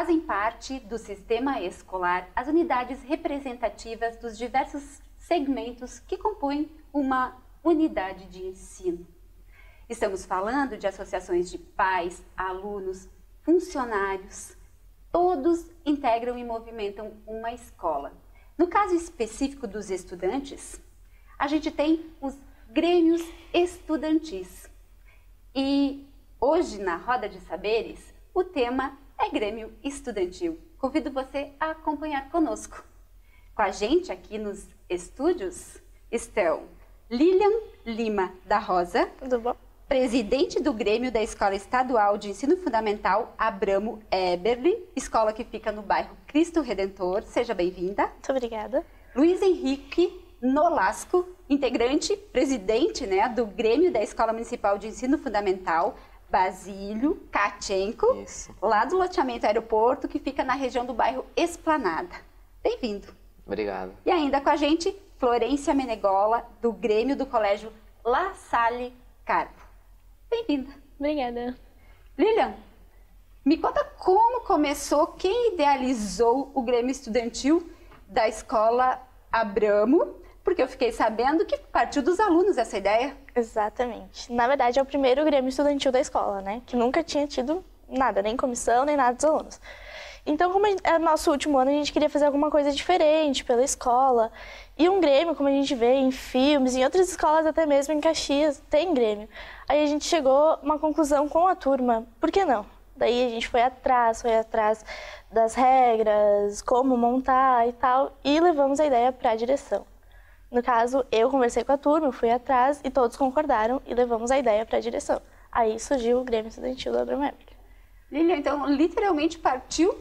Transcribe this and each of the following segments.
fazem parte do sistema escolar as unidades representativas dos diversos segmentos que compõem uma unidade de ensino. Estamos falando de associações de pais, alunos, funcionários. Todos integram e movimentam uma escola. No caso específico dos estudantes, a gente tem os grêmios estudantis. E hoje, na Roda de Saberes, o tema é Grêmio Estudantil. Convido você a acompanhar conosco. Com a gente aqui nos estúdios estão Lilian Lima da Rosa, tudo bom? Presidente do Grêmio da Escola Estadual de Ensino Fundamental Abramo Eberle, escola que fica no bairro Cristo Redentor. Seja bem-vinda. Muito obrigada. Luiz Henrique Nolasco, integrante, presidente, do Grêmio da Escola Municipal de Ensino Fundamental Basílio Katchenko, lá do loteamento Aeroporto, que fica na região do bairro Esplanada. Bem-vindo. Obrigado. E ainda com a gente, Florência Menegola, do Grêmio do Colégio La Salle Carpo. Bem-vinda. Obrigada. Lilian, me conta como começou, quem idealizou o Grêmio Estudantil da Escola Abramo, porque eu fiquei sabendo que partiu dos alunos essa ideia. Exatamente. Na verdade, é o primeiro Grêmio Estudantil da escola, que nunca tinha tido nada, nem comissão, nem nada dos alunos. Então, como é o nosso último ano, a gente queria fazer alguma coisa diferente pela escola. E um Grêmio, como a gente vê em filmes, em outras escolas, até mesmo em Caxias, tem Grêmio. Aí a gente chegou a uma conclusão com a turma, por que não? Daí a gente foi atrás das regras, como montar e tal, e levamos a ideia para a direção. No caso, eu conversei com a turma, fui atrás e todos concordaram e levamos a ideia para a direção. Aí surgiu o Grêmio Estudantil do Abramo Eberle. Lilian, então, literalmente partiu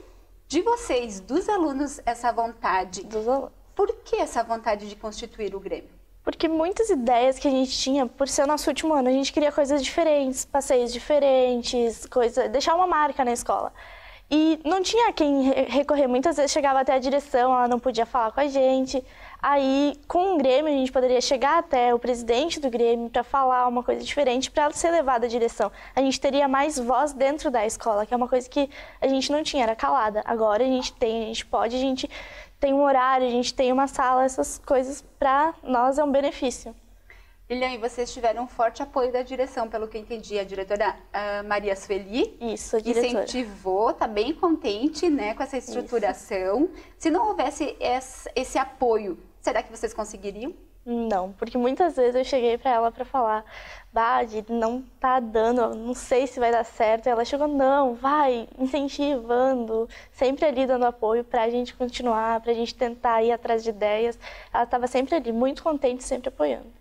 de vocês, dos alunos, essa vontade. Dos alunos. Por que essa vontade de constituir o Grêmio? Porque muitas ideias que a gente tinha, por ser o nosso último ano, a gente queria coisas diferentes, passeios diferentes, deixar uma marca na escola. E não tinha a quem recorrer. Muitas vezes chegava até a direção, ela não podia falar com a gente. Aí, com o Grêmio, a gente poderia chegar até o presidente do Grêmio para falar uma coisa diferente, para ela ser levada à direção. A gente teria mais voz dentro da escola, que é uma coisa que a gente não tinha, era calada. Agora a gente tem, a gente pode, a gente tem um horário, a gente tem uma sala, essas coisas para nós é um benefício. Lilian, e vocês tiveram um forte apoio da direção, pelo que eu entendi. A diretora Maria Sueli Isso, a diretora. Incentivou, está bem contente com essa estruturação. Isso. Se não houvesse esse apoio, será que vocês conseguiriam? Não, porque muitas vezes eu cheguei para ela para falar, Bade, não tá dando, não sei se vai dar certo. E ela chegou, não, vai, incentivando, sempre ali dando apoio para a gente continuar, para a gente tentar ir atrás de ideias. Ela estava sempre ali, muito contente, sempre apoiando.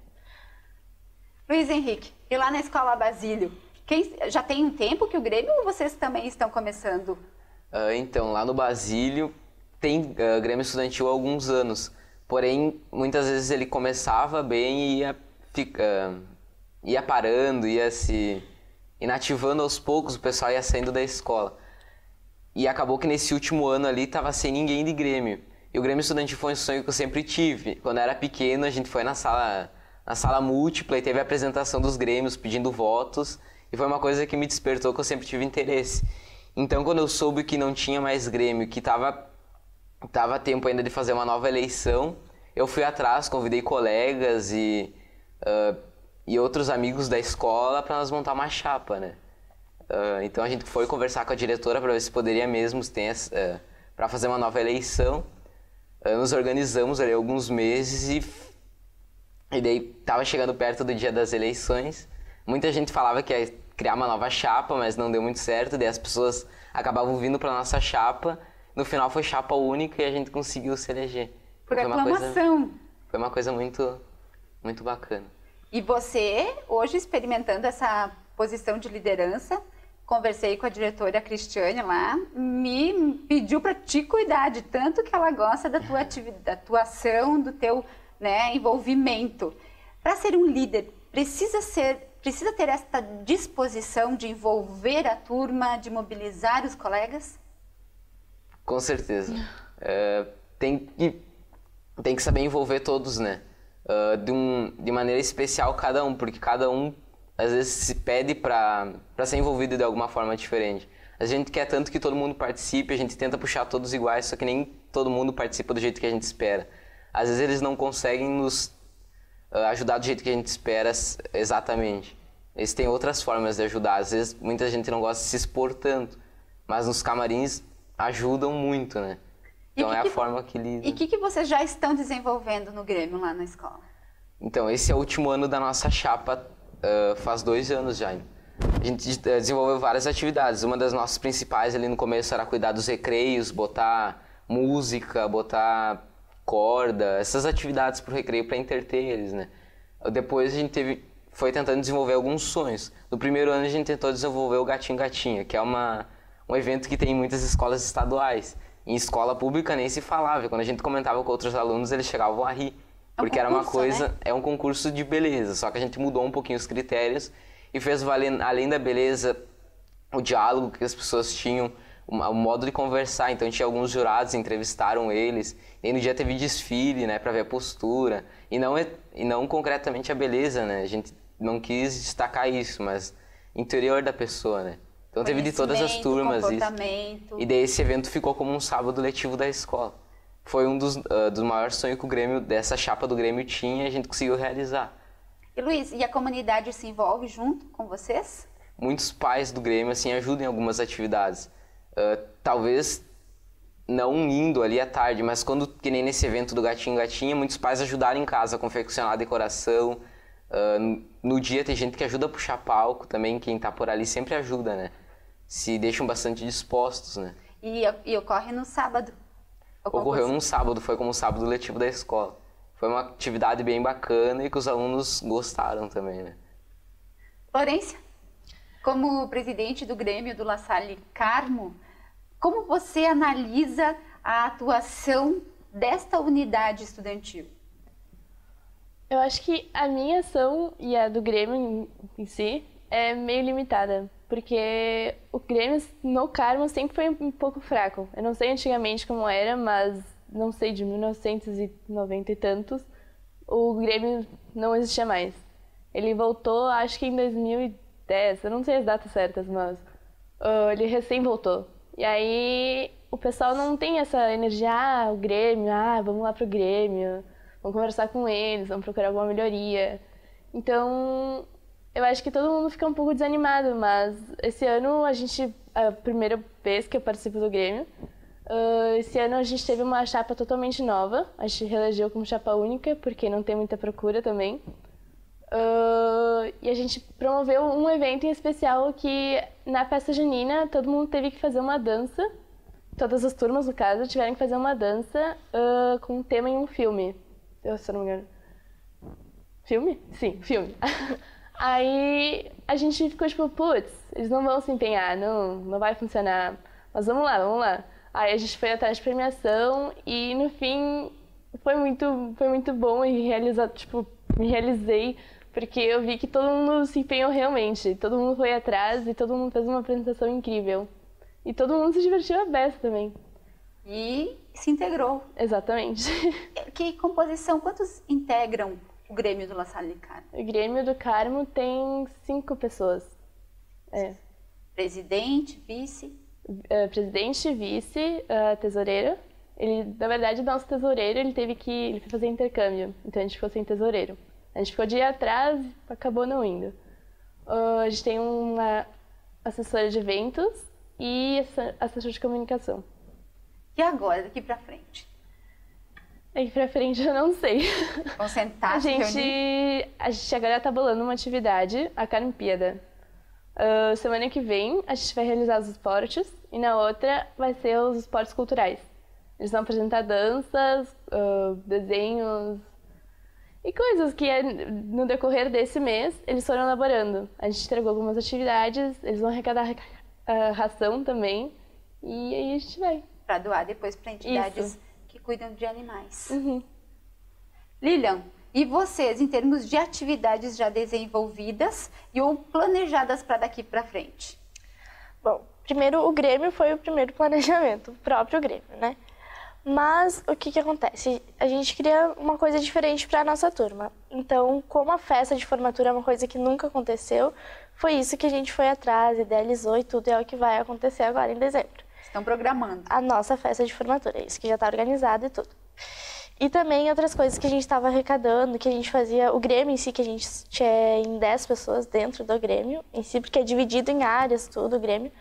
Luiz Henrique, e lá na Escola Basílio, já tem um tempo que o Grêmio ou vocês também estão começando? Então, lá no Basílio tem Grêmio Estudantil há alguns anos. Porém, muitas vezes ele começava bem e ia parando, ia se inativando aos poucos, o pessoal ia saindo da escola. E acabou que nesse último ano ali estava sem ninguém de Grêmio. E o Grêmio Estudantil foi um sonho que eu sempre tive. Quando eu era pequeno, a gente foi na sala múltipla e teve a apresentação dos Grêmios pedindo votos. E foi uma coisa que me despertou, que eu sempre tive interesse. Então, quando eu soube que não tinha mais Grêmio, que tava tempo ainda de fazer uma nova eleição, eu fui atrás, convidei colegas e outros amigos da escola para nós montar uma chapa, então a gente foi conversar com a diretora para ver se poderia mesmo para fazer uma nova eleição. Nos organizamos ali alguns meses e daí estava chegando perto do dia das eleições. Muita gente falava que ia criar uma nova chapa, mas não deu muito certo, daí as pessoas acabavam vindo para nossa chapa. No final foi chapa única e a gente conseguiu se eleger. Por aclamação. Foi uma coisa muito, muito bacana. E você, hoje, experimentando essa posição de liderança, conversei com a diretora Cristiane lá, me pediu para te cuidar, de tanto que ela gosta da tua atuação, do teu envolvimento. Para ser um líder, precisa ter esta disposição de envolver a turma, de mobilizar os colegas? Com certeza. Tem que saber envolver todos, de maneira especial cada um, porque cada um às vezes se pede para ser envolvido de alguma forma diferente. Às A gente quer tanto que todo mundo participe, a gente tenta puxar todos iguais, só que nem todo mundo participa do jeito que a gente espera. Às vezes eles não conseguem nos ajudar do jeito que a gente espera exatamente. Eles têm outras formas de ajudar. Às vezes muita gente não gosta de se expor tanto, mas nos camarins ajudam muito, né? Então é a forma que lidam. E o que vocês já estão desenvolvendo no Grêmio lá na escola? Então, esse é o último ano da nossa chapa, faz 2 anos já. A gente desenvolveu várias atividades. Uma das nossas principais ali no começo era cuidar dos recreios, botar música, botar corda, essas atividades pro recreio para entreter eles, né? Depois a gente foi tentando desenvolver alguns sonhos. No primeiro ano a gente tentou desenvolver o Gatinho Gatinha, que é um evento que tem em muitas escolas estaduais. Em escola pública nem se falava. Quando a gente comentava com outros alunos, eles chegavam a rir. Porque era uma coisa, né? É um concurso de beleza, só que a gente mudou um pouquinho os critérios e fez valer, além da beleza, o diálogo que as pessoas tinham, o modo de conversar. Então tinha alguns jurados, entrevistaram eles, e aí no dia teve desfile, né, pra ver a postura. E não concretamente a beleza, né? A gente não quis destacar isso, mas interior da pessoa, né? Então teve de todas as turmas isso. E daí esse evento ficou como um sábado letivo da escola. Foi um dos maiores sonhos que o Grêmio, dessa chapa do Grêmio tinha, e a gente conseguiu realizar. E Luiz, e a comunidade se envolve junto com vocês? Muitos pais do Grêmio assim, ajudam em algumas atividades. Talvez não indo ali à tarde, mas quando, que nem nesse evento do Gatinho Gatinha, muitos pais ajudaram em casa a confeccionar a decoração. No dia tem gente que ajuda a puxar palco também, quem tá por ali sempre ajuda, né? Se deixam bastante dispostos, né? E ocorre no sábado? Ocorreu num sábado, foi como o sábado letivo da escola. Foi uma atividade bem bacana e que os alunos gostaram também, né? Florência, como presidente do Grêmio do La Salle Carmo, como você analisa a atuação desta unidade estudantil? Eu acho que a minha ação e a do Grêmio em si é meio limitada, porque o Grêmio no Carmo sempre foi um pouco fraco. Eu não sei antigamente como era, mas não sei, de 1990 e tantos, o Grêmio não existia mais. Ele voltou, acho que em 2010, eu não sei as datas certas, mas ele recém voltou. E aí o pessoal não tem essa energia, o Grêmio, vamos lá pro Grêmio, vamos conversar com eles, vamos procurar alguma melhoria. Então, eu acho que todo mundo fica um pouco desanimado, mas esse ano a primeira vez que eu participo do Grêmio, esse ano a gente teve uma chapa totalmente nova, a gente reelegeu como chapa única, porque não tem muita procura também. E a gente promoveu um evento em especial que, na festa junina, todo mundo teve que fazer uma dança, todas as turmas, no caso, tiveram que fazer uma dança com um tema em um filme. Se eu não me engano. Filme? Sim, filme. Aí a gente ficou tipo, putz, eles não vão se empenhar, não vai funcionar, mas vamos lá. Aí a gente foi atrás de premiação e no fim foi muito bom e me realizei, porque eu vi que todo mundo se empenhou realmente, todo mundo foi atrás e todo mundo fez uma apresentação incrível. E todo mundo se divertiu a beça também. E se integrou. Exatamente. Que composição, quantos integram o Grêmio do La Salle Carmo? O Grêmio do Carmo tem 5 pessoas. Presidente, vice? Presidente, vice, tesoureiro. Ele, na verdade, o nosso tesoureiro, ele foi fazer intercâmbio, então a gente ficou sem tesoureiro. A gente ficou de ir atrás e acabou não indo. A gente tem uma assessora de eventos e assessor de comunicação. E agora, daqui pra frente? Daqui pra frente eu não sei. Vão sentar, a gente agora tá bolando uma atividade, a Carmpíada. Semana que vem a gente vai realizar os esportes e na outra vai ser os esportes culturais. Eles vão apresentar danças, desenhos e coisas que no decorrer desse mês eles foram elaborando. A gente entregou algumas atividades, eles vão arrecadar ração também e aí a gente vai. Para doar depois para entidades que cuidam de animais. Uhum. Lilian, e vocês, em termos de atividades já desenvolvidas ou planejadas para daqui para frente? Bom, primeiro o Grêmio foi o primeiro planejamento, o próprio Grêmio, né? Mas o que acontece? A gente queria uma coisa diferente para a nossa turma. Então, como a festa de formatura é uma coisa que nunca aconteceu, foi isso que a gente foi atrás, idealizou e tudo, é o que vai acontecer agora em dezembro. Estão programando. A nossa festa de formatura, é isso que já está organizado e tudo. E também outras coisas que a gente estava arrecadando, que a gente fazia, o Grêmio em si, que a gente tinha em 10 pessoas dentro do Grêmio em si, porque é dividido em áreas tudo o Grêmio.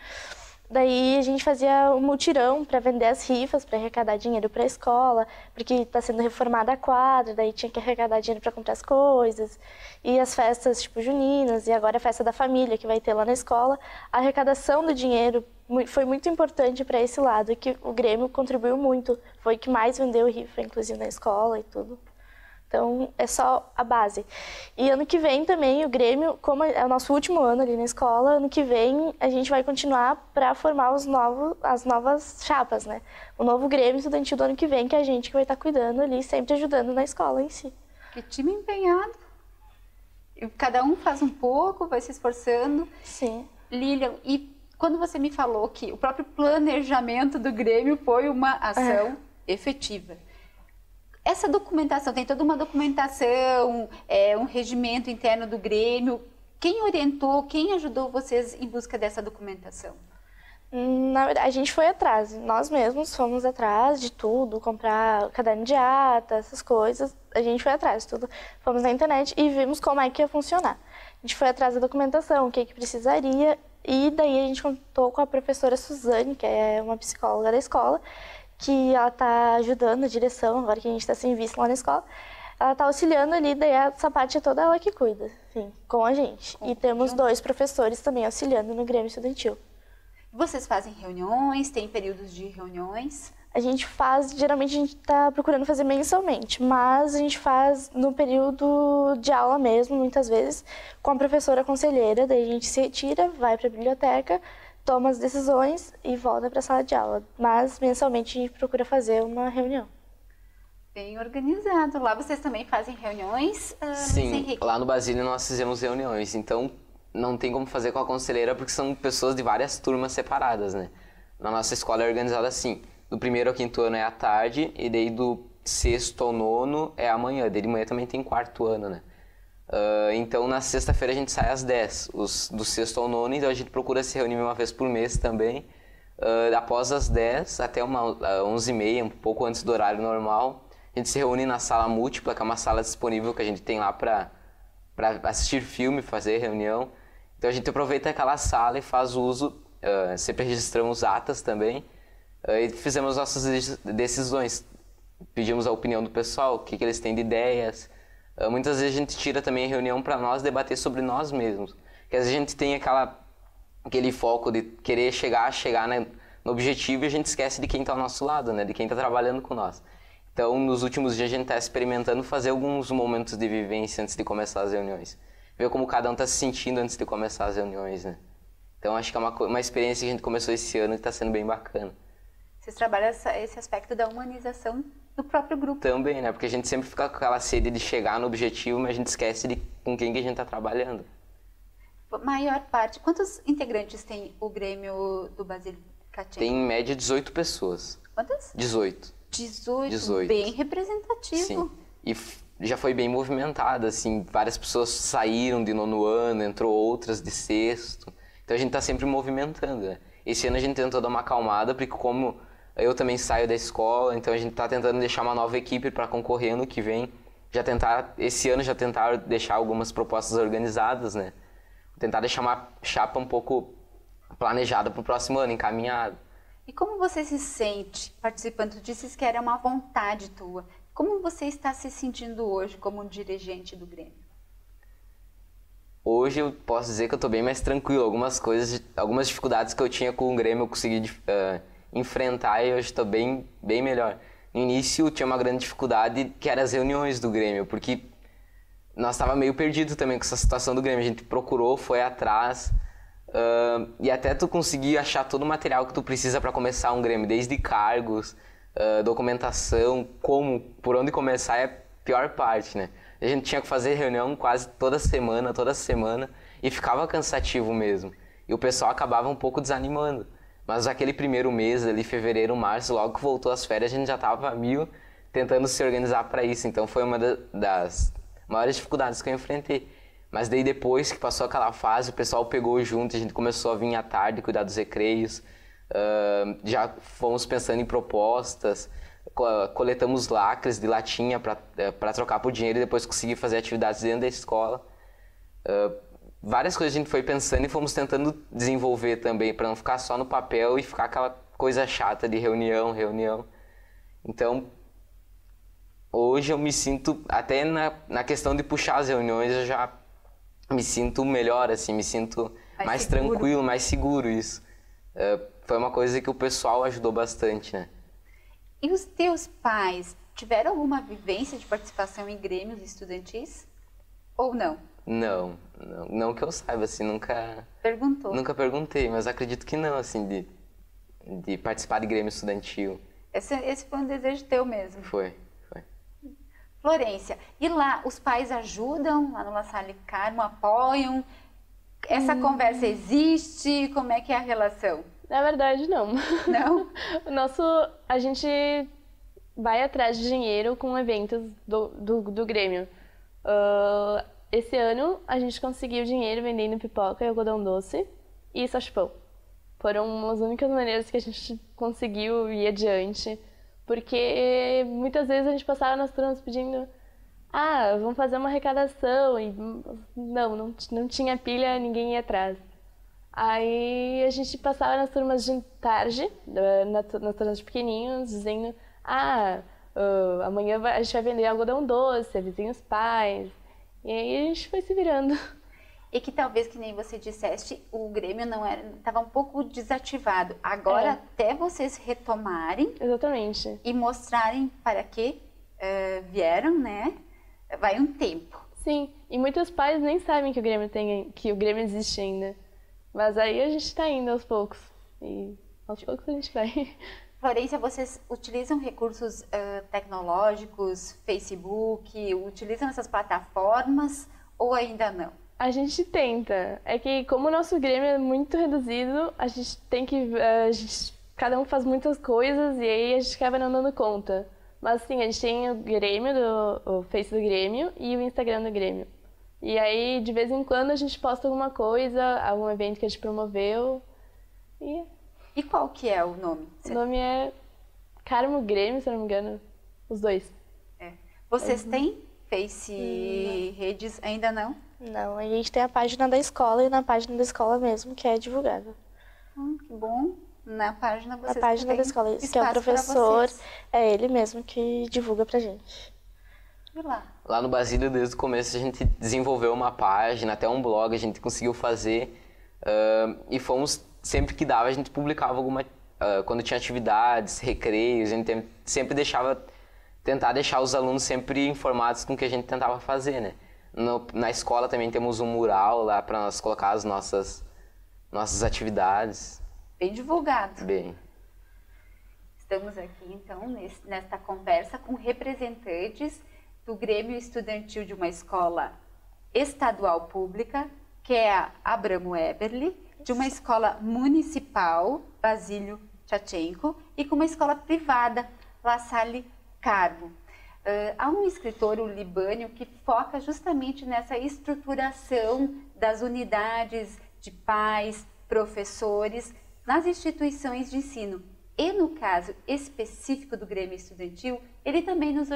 Daí a gente fazia um mutirão para vender as rifas, para arrecadar dinheiro para a escola, porque está sendo reformada a quadra, daí tinha que arrecadar dinheiro para comprar as coisas. E as festas tipo juninas, e agora a festa da família que vai ter lá na escola. A arrecadação do dinheiro foi muito importante para esse lado, que o Grêmio contribuiu muito. Foi o que mais vendeu rifa, inclusive na escola e tudo. Então, é só a base. E ano que vem também, o Grêmio, como é o nosso último ano ali na escola, ano que vem a gente vai continuar para formar as novas chapas, né? O novo Grêmio Estudantil do ano que vem, que é a gente que vai estar cuidando ali, sempre ajudando na escola em si. Que time empenhado. E cada um faz um pouco, vai se esforçando. Sim. Lilian, e quando você me falou que o próprio planejamento do Grêmio foi uma ação efetiva. Essa documentação, tem toda uma documentação, um regimento interno do Grêmio. Quem orientou, quem ajudou vocês em busca dessa documentação? Na verdade, a gente foi atrás, nós mesmos fomos atrás de tudo, comprar caderno de ata, essas coisas. A gente foi atrás de tudo. Fomos na internet e vimos como é que ia funcionar. A gente foi atrás da documentação, o que precisaria, e daí a gente contou com a professora Suzane, que é uma psicóloga da escola, que ela está ajudando a direção, agora que a gente está sem visto lá na escola. Ela está auxiliando ali, daí essa parte é toda ela que cuida, enfim, com a gente. E temos 2 professores também auxiliando no Grêmio Estudantil. Vocês fazem reuniões, tem períodos de reuniões? A gente faz, geralmente a gente está procurando fazer mensalmente, mas a gente faz no período de aula mesmo, muitas vezes, com a professora conselheira, daí a gente se retira, vai para a biblioteca, toma as decisões e volta para a sala de aula. Mas, mensalmente, a gente procura fazer uma reunião. Bem organizado. Lá vocês também fazem reuniões? Sim, lá no Basílio nós fizemos reuniões. Então, não tem como fazer com a conselheira, porque são pessoas de várias turmas separadas, né? Na nossa escola é organizada assim. Do 1º ao 5º ano é à tarde, e daí do 6º ao 9º é amanhã. Daí de manhã também tem 4º ano, né? Então, na sexta-feira a gente sai às 10, os do 6º ao 9º, então a gente procura se reunir uma vez por mês também. Após as 10 até 11h30, um pouco antes do horário normal, a gente se reúne na sala múltipla, que é uma sala disponível que a gente tem lá para assistir filme, fazer reunião. Então a gente aproveita aquela sala e faz uso, sempre registramos atas também, e fizemos nossas decisões. Pedimos a opinião do pessoal, o que eles têm de ideias. Muitas vezes a gente tira também a reunião para nós debater sobre nós mesmos. Porque às vezes a gente tem aquele foco de querer chegar no objetivo, e a gente esquece de quem está ao nosso lado, né? De quem está trabalhando com nós. Então, nos últimos dias a gente está experimentando fazer alguns momentos de vivência antes de começar as reuniões. Ver como cada um está se sentindo antes de começar as reuniões, né? Então, acho que é uma experiência que a gente começou esse ano e está sendo bem bacana. Vocês trabalham esse aspecto da humanização do próprio grupo. Também, né? Porque a gente sempre fica com aquela sede de chegar no objetivo, mas a gente esquece de com quem que a gente está trabalhando. Maior parte. Quantos integrantes tem o Grêmio do Basílio Catinga? Tem em média 18 pessoas. Quantas? 18. 18. Bem representativo. Sim. E já foi bem movimentado, assim, várias pessoas saíram de 9º ano, entrou outras de 6º. Então a gente está sempre movimentando, né? Esse ano a gente tentou dar uma acalmada, porque como eu também saio da escola, então a gente está tentando deixar uma nova equipe para concorrer ano que vem. Esse ano já tentar deixar algumas propostas organizadas, né? Tentar deixar uma chapa um pouco planejada para o próximo ano, encaminhada. E como você se sente participando? Tu disse que era uma vontade tua. Como você está se sentindo hoje como dirigente do Grêmio? Hoje eu posso dizer que eu estou bem mais tranquilo. Algumas dificuldades que eu tinha com o Grêmio eu consegui enfrentar, e hoje estou bem melhor. No início tinha uma grande dificuldade, que eram as reuniões do Grêmio, porque nós estava meio perdido também com essa situação do Grêmio. A gente procurou, foi atrás, e até tu conseguir achar todo o material que tu precisa para começar um Grêmio, desde cargos, documentação, por onde começar é a pior parte, né? A gente tinha que fazer reunião quase toda semana, e ficava cansativo mesmo. E o pessoal acabava um pouco desanimando. Mas aquele primeiro mês ali, fevereiro, março, logo que voltou as férias, a gente já estava a mil tentando se organizar para isso. Então foi uma das maiores dificuldades que eu enfrentei. Mas daí depois que passou aquela fase, o pessoal pegou junto, a gente começou a vir à tarde, cuidar dos recreios, já fomos pensando em propostas, coletamos lacres de latinha para trocar por dinheiro e depois conseguir fazer atividades dentro da escola. Várias coisas a gente foi pensando e fomos tentando desenvolver também, para não ficar só no papel e ficar aquela coisa chata de reunião. Então, hoje eu me sinto, até na questão de puxar as reuniões, eu já me sinto melhor, assim, me sinto mais tranquilo, mais seguro, isso. Foi uma coisa que o pessoal ajudou bastante, né? E os teus pais tiveram alguma vivência de participação em grêmios estudantis? Ou não? Não que eu saiba, assim, nunca perguntei, mas acredito que não, assim, de participar de grêmio estudantil. Esse foi um desejo teu mesmo? Foi. Florência, e lá os pais ajudam, lá no La Salle Carmo, apoiam? Essa conversa existe? Como é que é a relação? Na verdade, não. Não? A gente vai atrás de dinheiro com eventos do Grêmio. Esse ano a gente conseguiu dinheiro vendendo pipoca e algodão doce e sachipão. Foram as únicas maneiras que a gente conseguiu ir adiante. Porque muitas vezes a gente passava nas turmas pedindo vamos fazer uma arrecadação e não tinha pilha, ninguém ia atrás. Aí a gente passava nas turmas de tarde, nas turmas de pequenininhos, dizendo amanhã a gente vai vender algodão doce, avisem os pais. E aí a gente foi se virando. E que talvez, que nem você disseste, o Grêmio estava um pouco desativado. Agora, até vocês retomarem... Exatamente. E mostrarem para que vieram, né? Vai um tempo. Sim, e muitos pais nem sabem que o Grêmio existe ainda. Mas aí a gente está indo aos poucos. E aos poucos a gente vai. Florência, vocês utilizam recursos tecnológicos, Facebook, utilizam essas plataformas ou ainda não? A gente tenta. É que como o nosso Grêmio é muito reduzido, a gente tem que... cada um faz muitas coisas e aí a gente acaba não dando conta. Mas sim, a gente tem o Grêmio, o Face do Grêmio e o Instagram do Grêmio. E aí, de vez em quando, a gente posta alguma coisa, algum evento que a gente promoveu. E qual que é o nome? O nome é Carmo Grêmio, se eu não me engano. Os dois. Vocês têm Face redes? Ainda não? Não, a gente tem a página da escola e na página da escola mesmo, que é divulgada. Que bom. Na página vocês Na página da escola, que é o professor, é ele mesmo que divulga pra gente. E lá? Lá no Basílio, desde o começo, a gente desenvolveu uma página, até um blog a gente conseguiu fazer. E fomos, sempre que dava, a gente publicava alguma... quando tinha atividades, recreios, a gente sempre tentar deixar os alunos sempre informados com o que a gente tentava fazer, né? Na escola também temos um mural lá para nós colocar as nossas atividades. Bem divulgado. Bem. Estamos aqui, então, nesta conversa com representantes do Grêmio Estudantil de uma escola estadual pública, que é a Abramo Eberle, de uma escola municipal, Basílio Tchatchenko, e com uma escola privada, La Salle Carmo. Há um escritor, o Libânio, que foca justamente nessa estruturação das unidades de pais, professores, nas instituições de ensino. E no caso específico do Grêmio Estudantil, ele também nos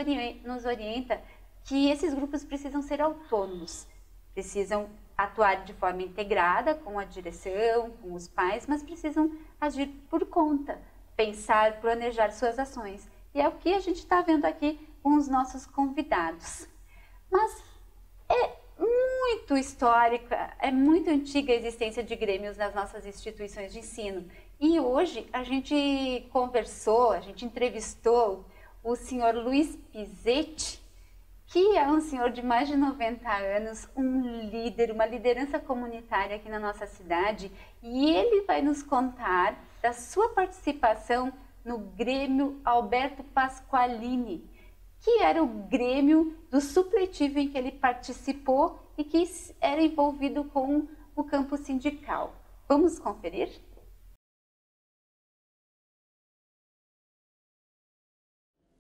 orienta que esses grupos precisam ser autônomos, precisam atuar de forma integrada com a direção, com os pais, mas precisam agir por conta, pensar, planejar suas ações. E é o que a gente está vendo aqui com os nossos convidados. Mas é muito histórica, é muito antiga a existência de grêmios nas nossas instituições de ensino. E hoje a gente conversou, a gente entrevistou o senhor Luiz Pizetti, que é um senhor de mais de 90 anos, um líder, uma liderança comunitária aqui na nossa cidade, e ele vai nos contar da sua participação no Grêmio Alberto Pasqualini, que era o grêmio do supletivo em que ele participou e que era envolvido com o campo sindical. Vamos conferir?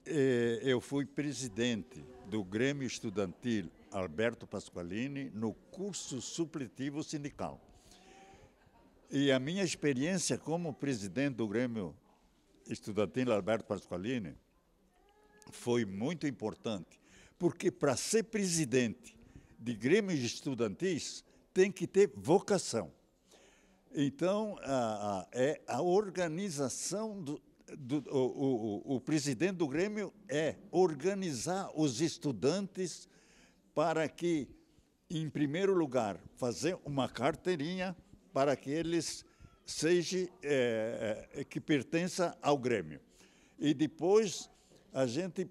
Eu fui presidente do Grêmio Estudantil Alberto Pasqualini no curso supletivo sindical. E a minha experiência como presidente do Grêmio Estudantil Alberto Pasqualini foi muito importante, porque para ser presidente de grêmios estudantis tem que ter vocação. Então, a organização o presidente do Grêmio é organizar os estudantes para que, em primeiro lugar, fazer uma carteirinha para que eles sejam, que pertença ao Grêmio. E depois a gente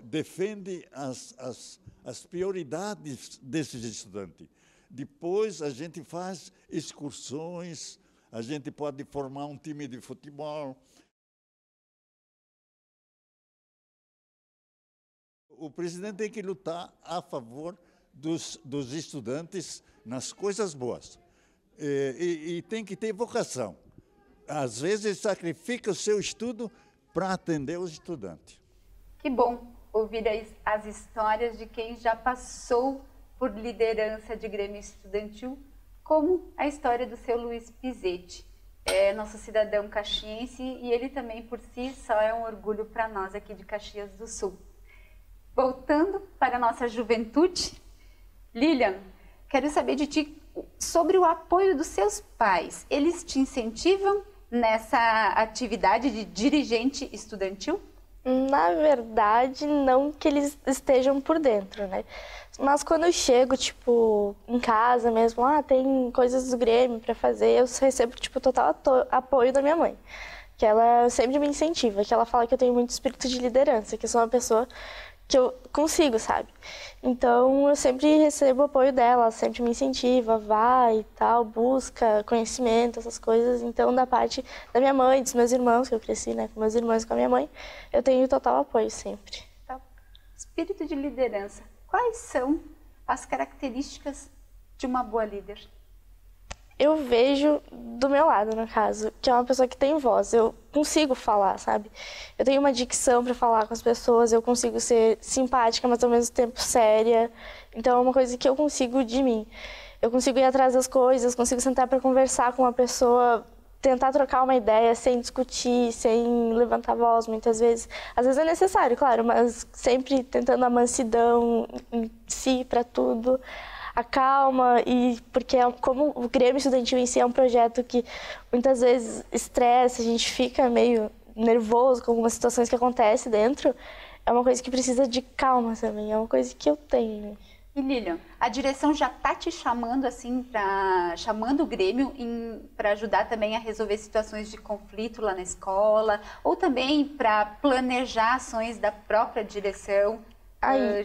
defende as prioridades desses estudantes. Depois a gente faz excursões, a gente pode formar um time de futebol. O presidente tem que lutar a favor dos estudantes nas coisas boas. E tem que ter vocação. Às vezes sacrifica o seu estudo para atender os estudantes. Que bom ouvir as histórias de quem já passou por liderança de Grêmio Estudantil, como a história do seu Luiz Pizzetti. É nosso cidadão caxiense e ele também por si só é um orgulho para nós aqui de Caxias do Sul. Voltando para a nossa juventude, Lilian, quero saber de ti sobre o apoio dos seus pais. Eles te incentivam nessa atividade de dirigente estudantil? Na verdade, não que eles estejam por dentro, né? Mas quando eu chego, tipo, em casa mesmo, tem coisas do Grêmio para fazer, eu recebo, tipo, total apoio da minha mãe. Que ela sempre me incentiva, que ela fala que eu tenho muito espírito de liderança, que eu sou uma pessoa que eu consigo, sabe? Então, eu sempre recebo o apoio dela, ela sempre me incentiva, vai e tal, busca conhecimento, essas coisas. Então, da parte da minha mãe, dos meus irmãos, que eu cresci, né, com meus irmãos e com a minha mãe, eu tenho total apoio sempre. Espírito de liderança. Quais são as características de uma boa líder? Eu vejo do meu lado, no caso, que é uma pessoa que tem voz. Eu consigo falar, sabe? Eu tenho uma dicção para falar com as pessoas, eu consigo ser simpática, mas ao mesmo tempo séria. Então é uma coisa que eu consigo de mim. Eu consigo ir atrás das coisas, consigo sentar para conversar com uma pessoa, tentar trocar uma ideia sem discutir, sem levantar a voz, muitas vezes. Às vezes é necessário, claro, mas sempre tentando a mansidão em si para tudo. A calma, e porque como o Grêmio Estudantil em si é um projeto que muitas vezes estressa, a gente fica meio nervoso com algumas situações que acontecem dentro, é uma coisa que precisa de calma também, é uma coisa que eu tenho. E Lilian, a direção já está te chamando assim, chamando o Grêmio para ajudar também a resolver situações de conflito lá na escola, ou também para planejar ações da própria direção?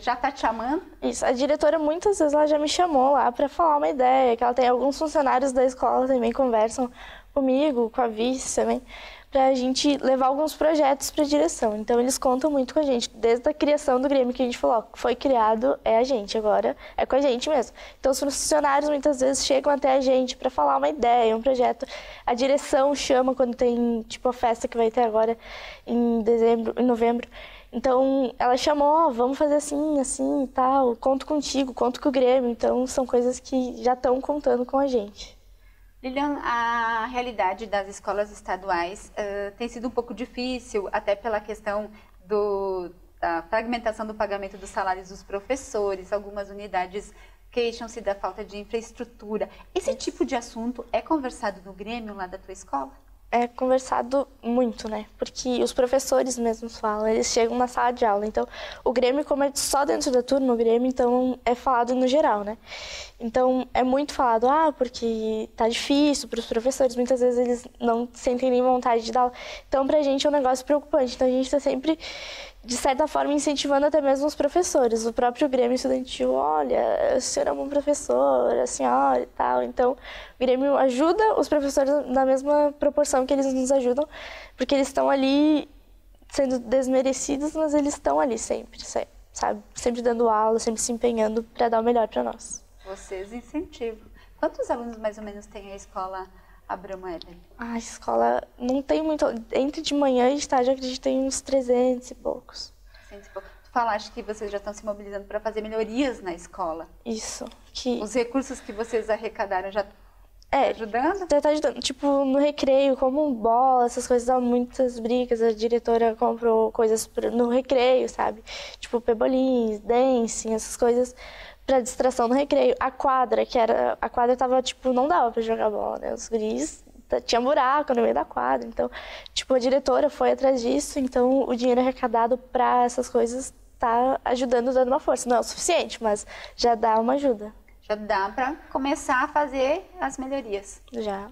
Já tá te chamando? Isso, a diretora muitas vezes ela já me chamou lá para falar uma ideia, que ela tem alguns funcionários da escola também conversam comigo, com a vice também, para a gente levar alguns projetos para a direção. Então eles contam muito com a gente, desde a criação do Grêmio que a gente falou, foi criado, é a gente, agora é com a gente mesmo. Então os funcionários muitas vezes chegam até a gente para falar uma ideia, um projeto. A direção chama quando tem tipo a festa que vai ter agora em novembro. Então, ela chamou, vamos fazer assim, assim e tal, conto contigo, conto com o Grêmio. Então, são coisas que já estão contando com a gente. Lilian, a realidade das escolas estaduais tem sido um pouco difícil, até pela questão da fragmentação do pagamento dos salários dos professores. Algumas unidades queixam-se da falta de infraestrutura. Esse tipo de assunto é conversado no Grêmio, lá da tua escola? É conversado muito, né? Porque os professores mesmos falam, eles chegam na sala de aula. Então, o Grêmio, como é só dentro da turma, o Grêmio, então, é falado no geral, né? Então, é muito falado, porque tá difícil para os professores, muitas vezes eles não sentem nem vontade de dar aula. Então, pra gente é um negócio preocupante. Então, a gente tá sempre, de certa forma, incentivando até mesmo os professores. O próprio Grêmio Estudantil, olha, a senhora é um bom professor, a senhora e tal. Então, o Grêmio ajuda os professores na mesma proporção que eles nos ajudam, porque eles estão ali sendo desmerecidos, mas eles estão ali sempre, sabe? Sempre dando aula, sempre se empenhando para dar o melhor para nós. Vocês incentivam. Quantos alunos mais ou menos tem a escola Abramo Heller? A escola não tem muito. Entre de manhã e de tarde, eu acredito que tem uns 300 e poucos. 300 e poucos. Tu falaste que vocês já estão se mobilizando para fazer melhorias na escola. Isso. Que Os recursos que vocês arrecadaram já ajudando? já tá ajudando. Tipo, no recreio, como bola, essas coisas, dá muitas brigas. A diretora comprou coisas no recreio, sabe? Tipo, pebolins, dancing, essas coisas pra distração no recreio. A quadra tava, tipo, não dava pra jogar bola, né? Os guris tinha buraco no meio da quadra. Então, tipo, a diretora foi atrás disso. Então, o dinheiro arrecadado pra essas coisas tá ajudando, dando uma força. Não é o suficiente, mas já dá uma ajuda. Já dá para começar a fazer as melhorias. Já.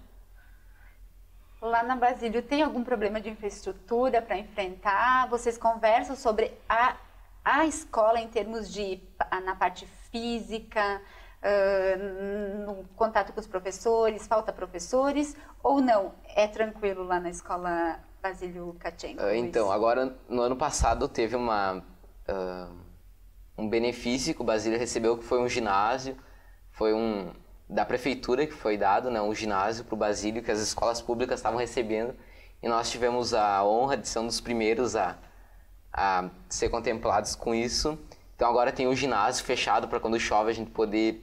Lá na Basílio, tem algum problema de infraestrutura para enfrentar? Vocês conversam sobre a escola em termos de, na parte física, no contato com os professores, falta professores, ou não? É tranquilo lá na escola Basílio Tkatchenko? Então, agora, no ano passado, teve um benefício que o Basílio recebeu, que foi um ginásio. Foi da prefeitura que foi dado, né, um ginásio para o Basílio, que as escolas públicas estavam recebendo, e nós tivemos a honra de ser um dos primeiros a ser contemplados com isso. Então agora tem um ginásio fechado para quando chove a gente poder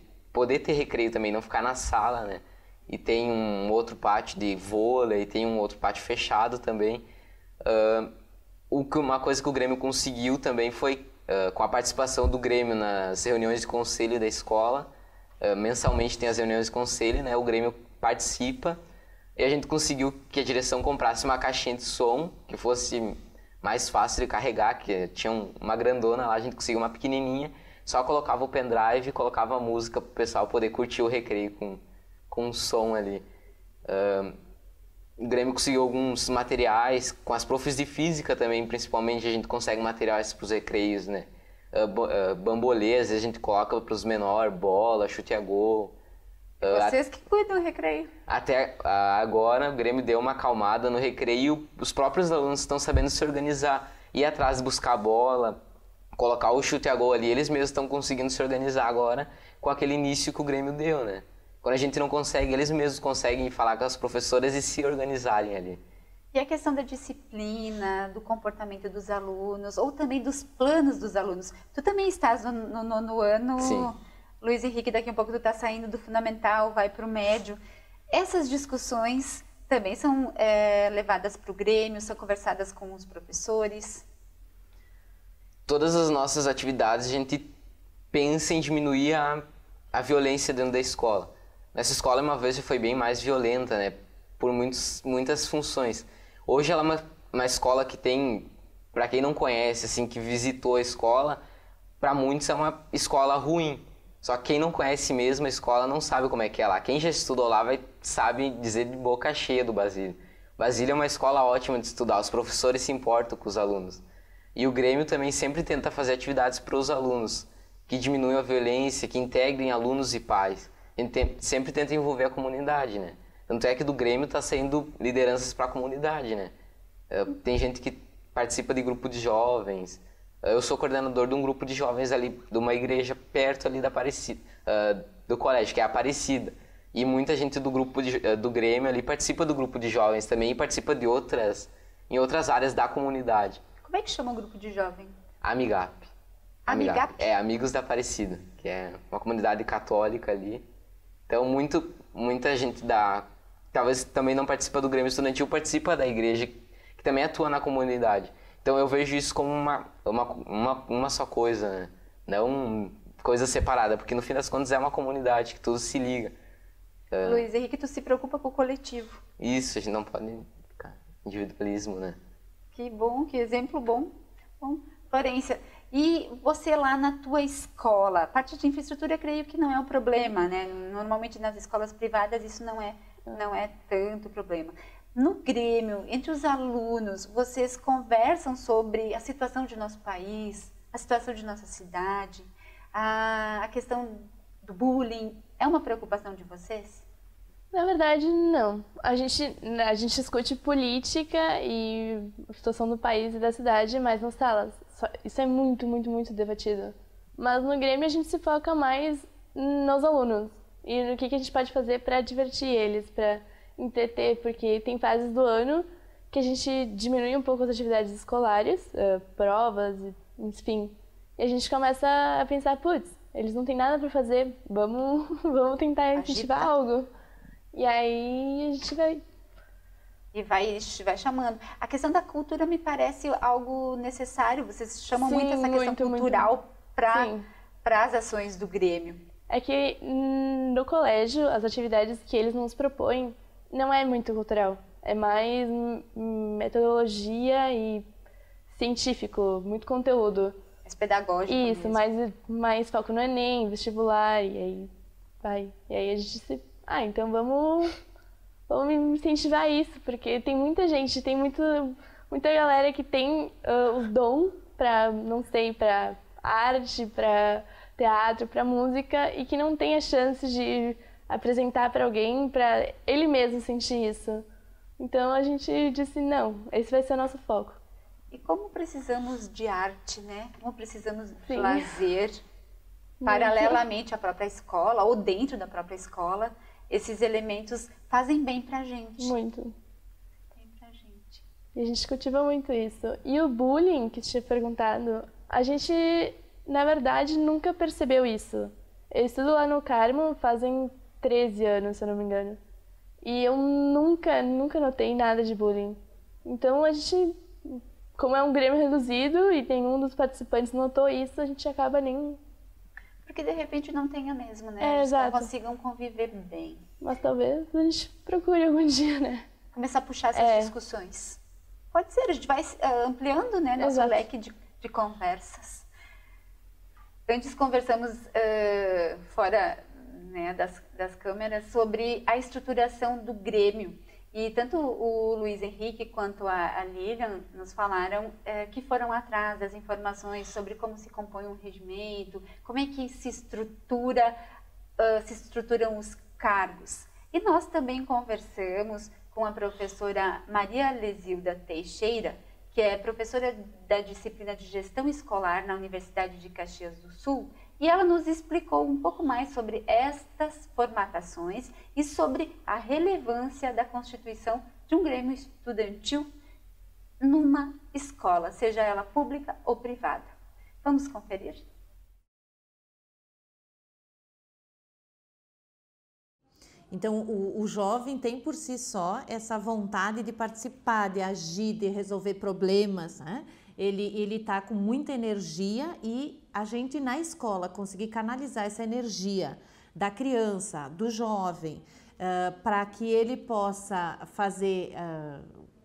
ter recreio também, não ficar na sala, né? E tem um outro pátio de vôlei, tem um outro pátio fechado também. Uma coisa que o Grêmio conseguiu também foi, com a participação do Grêmio nas reuniões de conselho da escola, mensalmente tem as reuniões de conselho, né? O Grêmio participa e a gente conseguiu que a direção comprasse uma caixinha de som que fosse mais fácil de carregar, que tinha uma grandona lá, a gente conseguiu uma pequenininha, só colocava o pendrive e colocava a música para o pessoal poder curtir o recreio com um som ali. O Grêmio conseguiu alguns materiais, com as profs de física também, principalmente, a gente consegue materiais para os recreios, né? Bambolês, a gente coloca para os menores, bola, chute a gol. Vocês que cuidam do recreio. Até agora o Grêmio deu uma acalmada no recreio, os próprios alunos estão sabendo se organizar, ir atrás buscar a bola, colocar o chute a gol ali, eles mesmos estão conseguindo se organizar agora com aquele início que o Grêmio deu, né? Quando a gente não consegue, eles mesmos conseguem falar com as professoras e se organizarem ali. E a questão da disciplina, do comportamento dos alunos, ou também dos planos dos alunos. Tu também estás no nono ano, Sim. Luiz Henrique, daqui a pouco tu está saindo do fundamental, vai para o médio. Essas discussões também são levadas para o Grêmio, são conversadas com os professores? Todas as nossas atividades a gente pensa em diminuir a violência dentro da escola. Nossa escola uma vez já foi bem mais violenta, né? Por muitas funções. Hoje ela é uma escola que tem, para quem não conhece, assim, que visitou a escola, para muitos é uma escola ruim. Só que quem não conhece mesmo a escola não sabe como é que é lá. Quem já estudou lá sabe dizer de boca cheia do Basílio. Basílio é uma escola ótima de estudar, os professores se importam com os alunos. E o Grêmio também sempre tenta fazer atividades para os alunos, que diminuam a violência, que integrem alunos e pais. A gente sempre tenta envolver a comunidade, né? Tanto é que do Grêmio está saindo lideranças para a comunidade, né? Tem gente que participa de grupo de jovens. Eu sou coordenador de um grupo de jovens ali, de uma igreja perto ali da Aparecida, do colégio, que é a Aparecida. E muita gente do grupo do Grêmio ali participa do grupo de jovens também e participa em outras áreas da comunidade. Como é que chama o grupo de jovem? Amigap. Amigap? É, Amigos da Aparecida, que é uma comunidade católica ali. Então, muita gente talvez também não participa do Grêmio Estudantil, participa da igreja, que também atua na comunidade. Então eu vejo isso como uma só coisa, né? Não coisa separada, porque no fim das contas é uma comunidade que tudo se liga. Luiz Henrique, tu se preocupa com o coletivo. Isso, a gente não pode ficar individualismo, né? Que bom, que exemplo bom. Florência, e você lá na tua escola, a parte de infraestrutura eu creio que não é um problema, né? Normalmente nas escolas privadas isso não é tanto problema. No Grêmio, entre os alunos, vocês conversam sobre a situação de nosso país, a situação de nossa cidade, a questão do bullying, é uma preocupação de vocês? Na verdade, não. A gente discute política e a situação do país e da cidade mais nas salas. Isso é muito, muito, muito debatido. Mas no Grêmio a gente se foca mais nos alunos e no que a gente pode fazer para divertir eles, para entreter, porque tem fases do ano que a gente diminui um pouco as atividades escolares, provas, enfim, E a gente começa a pensar, putz, eles não têm nada para fazer, vamos tentar incentivar algo. E aí a gente vai... E vai chamando. A questão da cultura me parece algo necessário. Vocês chamam muito essa questão cultural para as ações do Grêmio. É que no colégio, as atividades que eles nos propõem não é muito cultural. É mais metodologia e científico, muito conteúdo. Mais pedagógico. Isso, mais foco no Enem, vestibular, e aí vai. E aí a gente se... então vamos incentivar isso, porque tem muita gente, tem muita galera que tem o dom para, não sei, para arte, para teatro, para música, e que não tem a chance de apresentar para alguém, para ele mesmo sentir isso. Então a gente disse, não, esse vai ser o nosso foco. E como precisamos de arte, né? Como precisamos de lazer, paralelamente à própria escola, ou dentro da própria escola, esses elementos fazem bem pra gente. Muito. Bem pra gente. E a gente cultiva muito isso. E o bullying, que tinha perguntado, a gente, na verdade, nunca percebeu isso. Eu estudo lá no Carmo fazem 13 anos, se eu não me engano. E eu nunca notei nada de bullying. Então a gente, como é um Grêmio reduzido e nenhum dos participantes notou isso, a gente acaba nem... Porque de repente não tenha mesmo, né? Eles não consigam conviver bem. Mas talvez a gente procure algum dia, né? Começar a puxar essas discussões. Pode ser, a gente vai ampliando, né, nosso leque de conversas. Antes conversamos fora, né, das câmeras sobre a estruturação do Grêmio. E tanto o Luiz Henrique quanto a Lilian nos falaram que foram atrás das informações sobre como se compõe um regimento, como é que se estruturam os cargos. E nós também conversamos com a professora Maria Lesilda Teixeira, que é professora da disciplina de Gestão Escolar na Universidade de Caxias do Sul, e ela nos explicou um pouco mais sobre estas formatações e sobre a relevância da constituição de um Grêmio estudantil numa escola, seja ela pública ou privada. Vamos conferir? Então, o jovem tem por si só essa vontade de participar, de agir, de resolver problemas, né? Ele está com muita energia e a gente na escola conseguir canalizar essa energia da criança, do jovem, para que ele possa fazer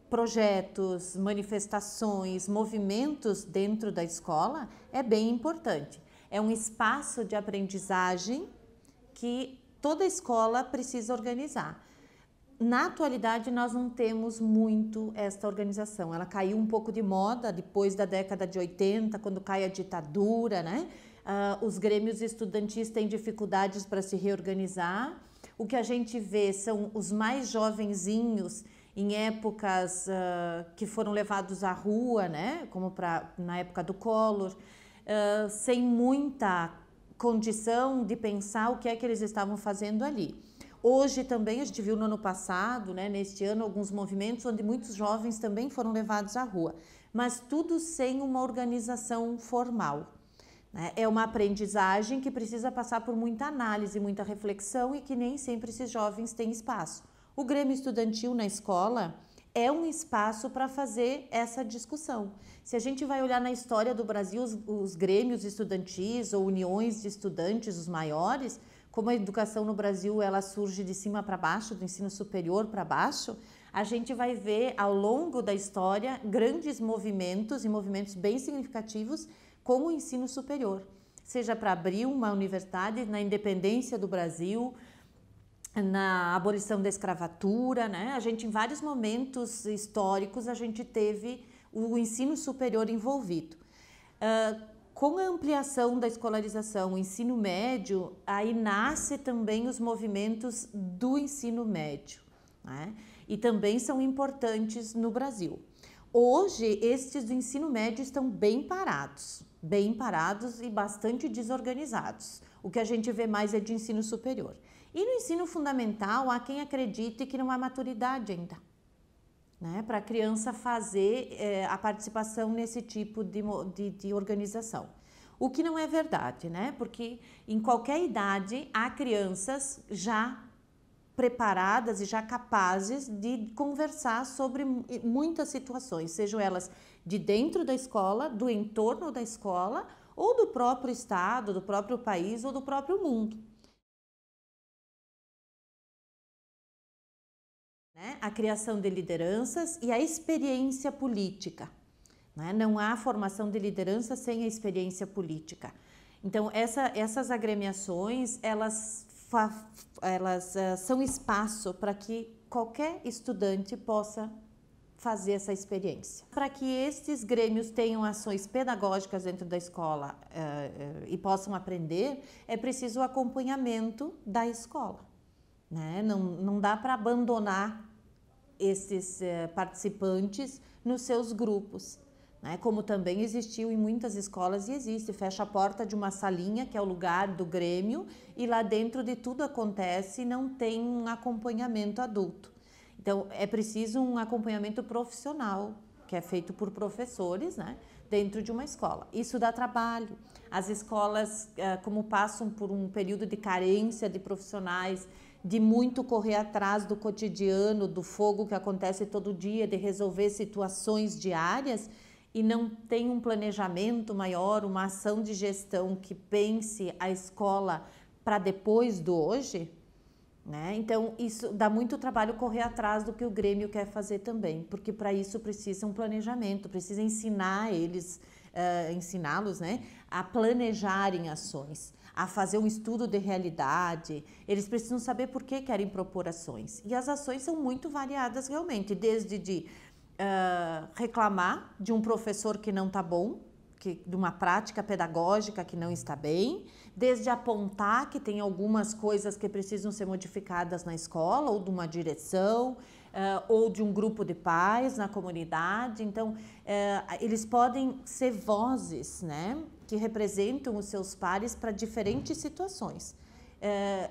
projetos, manifestações, movimentos dentro da escola, é bem importante. É um espaço de aprendizagem que toda escola precisa organizar. Na atualidade, nós não temos muito esta organização. Ela caiu um pouco de moda depois da década de 80, quando cai a ditadura, né? Os grêmios estudantis têm dificuldades para se reorganizar. O que a gente vê são os mais jovenzinhos em épocas que foram levados à rua, né? Como na época do Collor, sem muita condição de pensar o que é que eles estavam fazendo ali. Hoje também, a gente viu no ano passado, né, neste ano, alguns movimentos onde muitos jovens também foram levados à rua, mas tudo sem uma organização formal, né? É uma aprendizagem que precisa passar por muita análise, muita reflexão e que nem sempre esses jovens têm espaço. O Grêmio Estudantil na escola é um espaço para fazer essa discussão. Se a gente vai olhar na história do Brasil, os grêmios estudantis ou uniões de estudantes, os maiores, como a educação no Brasil ela surge de cima para baixo, do ensino superior para baixo, a gente vai ver ao longo da história grandes movimentos e movimentos bem significativos com o ensino superior. Seja para abrir uma universidade na independência do Brasil, na abolição da escravatura, né? A gente, em vários momentos históricos, a gente teve o ensino superior envolvido. Com a ampliação da escolarização, o ensino médio, aí nasce também os movimentos do ensino médio, né? E também são importantes no Brasil. Hoje, estes do ensino médio estão bem parados e bastante desorganizados. O que a gente vê mais é de ensino superior. E no ensino fundamental, há quem acredite que não há maturidade ainda, né, para a criança fazer a participação nesse tipo de organização. O que não é verdade, né? Porque em qualquer idade há crianças já preparadas e já capazes de conversar sobre muitas situações, sejam elas de dentro da escola, do entorno da escola, ou do próprio estado, do próprio país ou do próprio mundo. A criação de lideranças e a experiência política. Não há formação de liderança sem a experiência política. Então, essas agremiações, elas são espaço para que qualquer estudante possa fazer essa experiência. Para que estes grêmios tenham ações pedagógicas dentro da escola e possam aprender, é preciso o acompanhamento da escola. Não dá para abandonar esses participantes nos seus grupos. Como também existiu em muitas escolas e existe, fecha a porta de uma salinha que é o lugar do grêmio e lá dentro de tudo acontece e não tem um acompanhamento adulto. Então é preciso um acompanhamento profissional que é feito por professores, dentro de uma escola. Isso dá trabalho. As escolas, como passam por um período de carência de profissionais, de muito correr atrás do cotidiano, do fogo que acontece todo dia, de resolver situações diárias, e não tem um planejamento maior, uma ação de gestão que pense a escola para depois do hoje, Então, isso dá muito trabalho correr atrás do que o Grêmio quer fazer também, porque para isso precisa um planejamento, precisa ensinar eles, ensiná-los, a planejarem ações, a fazer um estudo de realidade. Eles precisam saber por que querem propor ações. E as ações são muito variadas realmente, desde reclamar de um professor que não está bom, de uma prática pedagógica que não está bem, desde apontar que tem algumas coisas que precisam ser modificadas na escola, ou de uma direção, ou de um grupo de pais na comunidade. Então, eles podem ser vozes, que representam os seus pares para diferentes situações.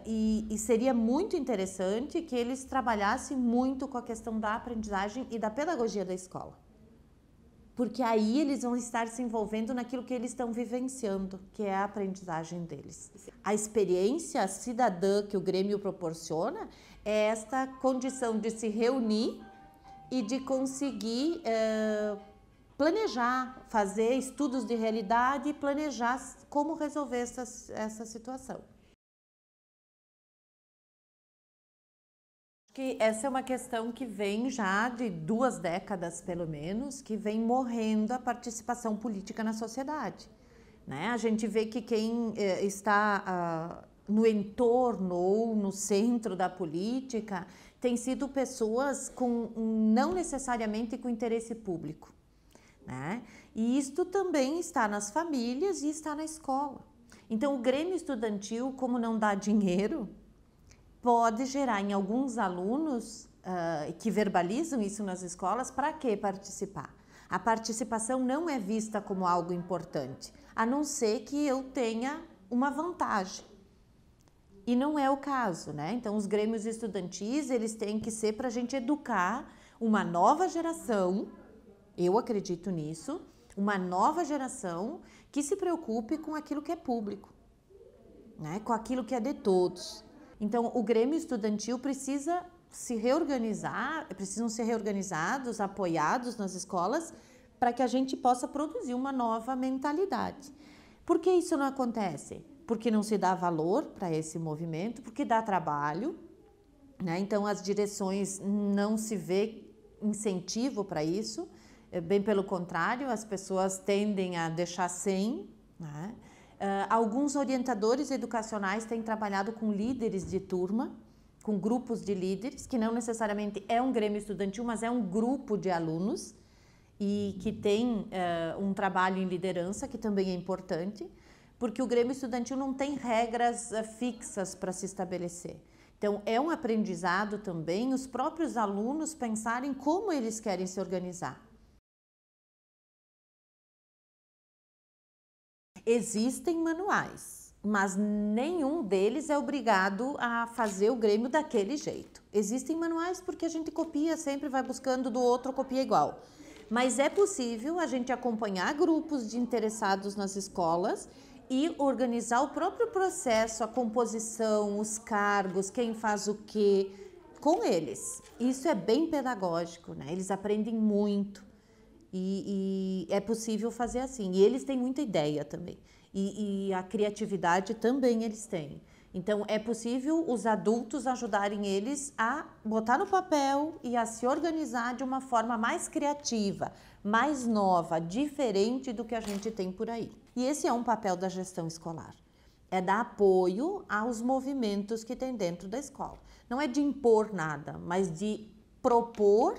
E seria muito interessante que eles trabalhassem muito com a questão da aprendizagem e da pedagogia da escola. Porque aí eles vão estar se envolvendo naquilo que eles estão vivenciando, que é a aprendizagem deles. A experiência cidadã que o Grêmio proporciona é esta condição de se reunir e de conseguir planejar, fazer estudos de realidade e planejar como resolver essa situação. Que essa é uma questão que vem já de 2 décadas, pelo menos, que vem morrendo a participação política na sociedade. A gente vê que quem está no entorno ou no centro da política tem sido pessoas não necessariamente com interesse público. E isto também está nas famílias e está na escola. Então, o Grêmio Estudantil, como não dá dinheiro, pode gerar em alguns alunos que verbalizam isso nas escolas, para que participar? A participação não é vista como algo importante, a não ser que eu tenha uma vantagem. E não é o caso, Então, os grêmios estudantis, eles têm que ser para a gente educar uma nova geração, eu acredito nisso, uma nova geração que se preocupe com aquilo que é público, com aquilo que é de todos. Então, o Grêmio Estudantil precisa se reorganizar, precisam ser reorganizados, apoiados nas escolas, para que a gente possa produzir uma nova mentalidade. Por que isso não acontece? Porque não se dá valor para esse movimento, porque dá trabalho, Então, as direções não se vê incentivo para isso, bem pelo contrário, as pessoas tendem a deixar sem, alguns orientadores educacionais têm trabalhado com líderes de turma, com grupos de líderes, que não necessariamente é um grêmio estudantil, mas é um grupo de alunos e que tem um trabalho em liderança, que também é importante, porque o grêmio estudantil não tem regras fixas para se estabelecer. Então, é um aprendizado também os próprios alunos pensarem como eles querem se organizar. Existem manuais, mas nenhum deles é obrigado a fazer o grêmio daquele jeito. Existem manuais porque a gente copia, sempre vai buscando do outro, copia igual. Mas é possível a gente acompanhar grupos de interessados nas escolas e organizar o próprio processo, a composição, os cargos, quem faz o quê, com eles. Isso é bem pedagógico, né? Eles aprendem muito e é possível fazer assim. E eles têm muita ideia também. E a criatividade também eles têm. Então, é possível os adultos ajudarem eles a botar no papel e a se organizar de uma forma mais criativa, mais nova, diferente do que a gente tem por aí. E esse é um papel da gestão escolar. É dar apoio aos movimentos que tem dentro da escola. Não é de impor nada, mas de propor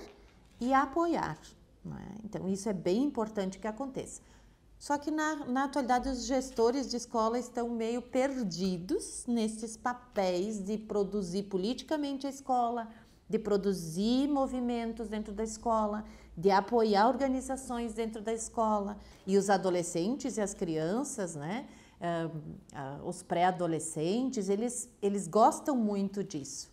e apoiar. Não é? Então, isso é bem importante que aconteça. Só que na atualidade os gestores de escola estão meio perdidos nesses papéis de produzir politicamente a escola, de produzir movimentos dentro da escola, de apoiar organizações dentro da escola. E os adolescentes e as crianças, né, os pré-adolescentes, eles gostam muito disso.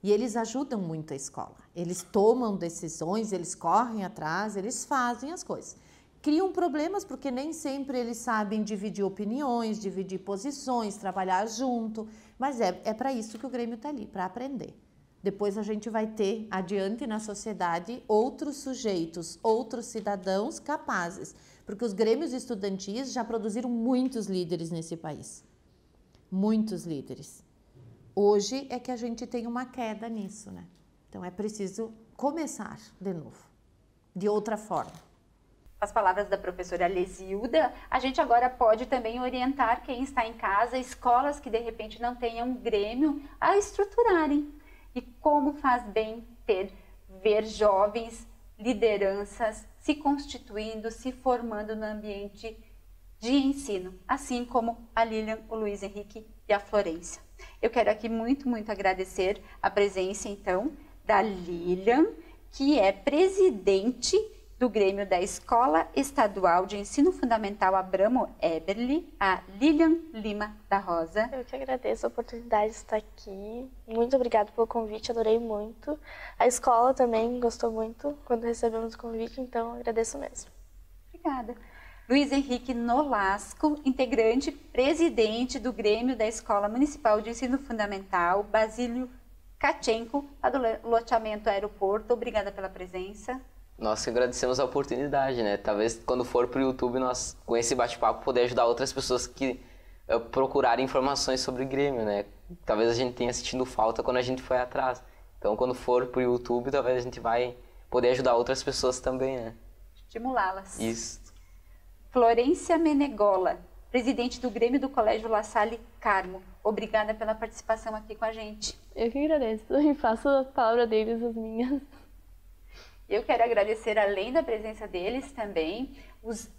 E eles ajudam muito a escola. Eles tomam decisões, eles correm atrás, eles fazem as coisas. Criam problemas porque nem sempre eles sabem dividir opiniões, dividir posições, trabalhar junto, mas é para isso que o Grêmio está ali, para aprender. Depois a gente vai ter adiante na sociedade outros sujeitos, outros cidadãos capazes, porque os grêmios estudantis já produziram muitos líderes nesse país, muitos líderes. Hoje é que a gente tem uma queda nisso, né? Então é preciso começar de novo, de outra forma. As palavras da professora Lesilda, a gente agora pode também orientar quem está em casa, escolas que de repente não tenham um grêmio, a estruturarem. E como faz bem ver jovens lideranças se constituindo, se formando no ambiente de ensino, assim como a Lilian, o Luiz Henrique e a Florência. Eu quero aqui muito agradecer a presença, então, da Lilian, que é presidente do Grêmio da Escola Estadual de Ensino Fundamental Abramo Eberle, a Lilian Lima da Rosa. Eu que agradeço a oportunidade de estar aqui. Muito obrigada pelo convite, adorei muito. A escola também gostou muito quando recebemos o convite, então agradeço mesmo. Obrigada. Luiz Henrique Nolasco, integrante, presidente do Grêmio da Escola Municipal de Ensino Fundamental, Basílio Katchenko, lá do loteamento Aeroporto. Obrigada pela presença. Nós que agradecemos a oportunidade, né? Talvez quando for para o YouTube, nós, com esse bate-papo, poder ajudar outras pessoas que procurarem informações sobre o Grêmio, né? Talvez a gente tenha sentido falta quando a gente foi atrás. Então, quando for para o YouTube, talvez a gente vai poder ajudar outras pessoas também, né? Estimulá-las. Isso. Florência Menegola, presidente do Grêmio do Colégio La Salle Carmo. Obrigada pela participação aqui com a gente. Eu que agradeço e faço a palavra deles as minhas. Eu quero agradecer, além da presença deles, também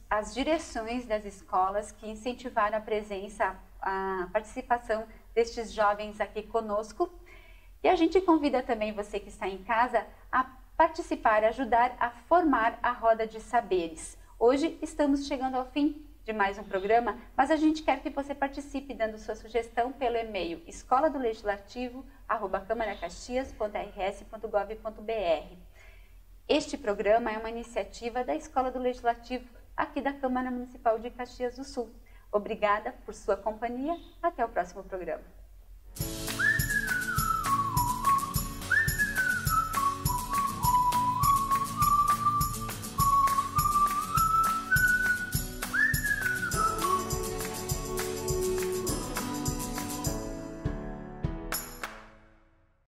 as direções das escolas que incentivaram a presença, a participação destes jovens aqui conosco. E a gente convida também você que está em casa a participar, ajudar a formar a roda de saberes. Hoje estamos chegando ao fim de mais um programa, mas a gente quer que você participe dando sua sugestão pelo e-mail escoladolegislativo@camaracaxias.rs.gov.br. Este programa é uma iniciativa da Escola do Legislativo, aqui da Câmara Municipal de Caxias do Sul. Obrigada por sua companhia. Até o próximo programa.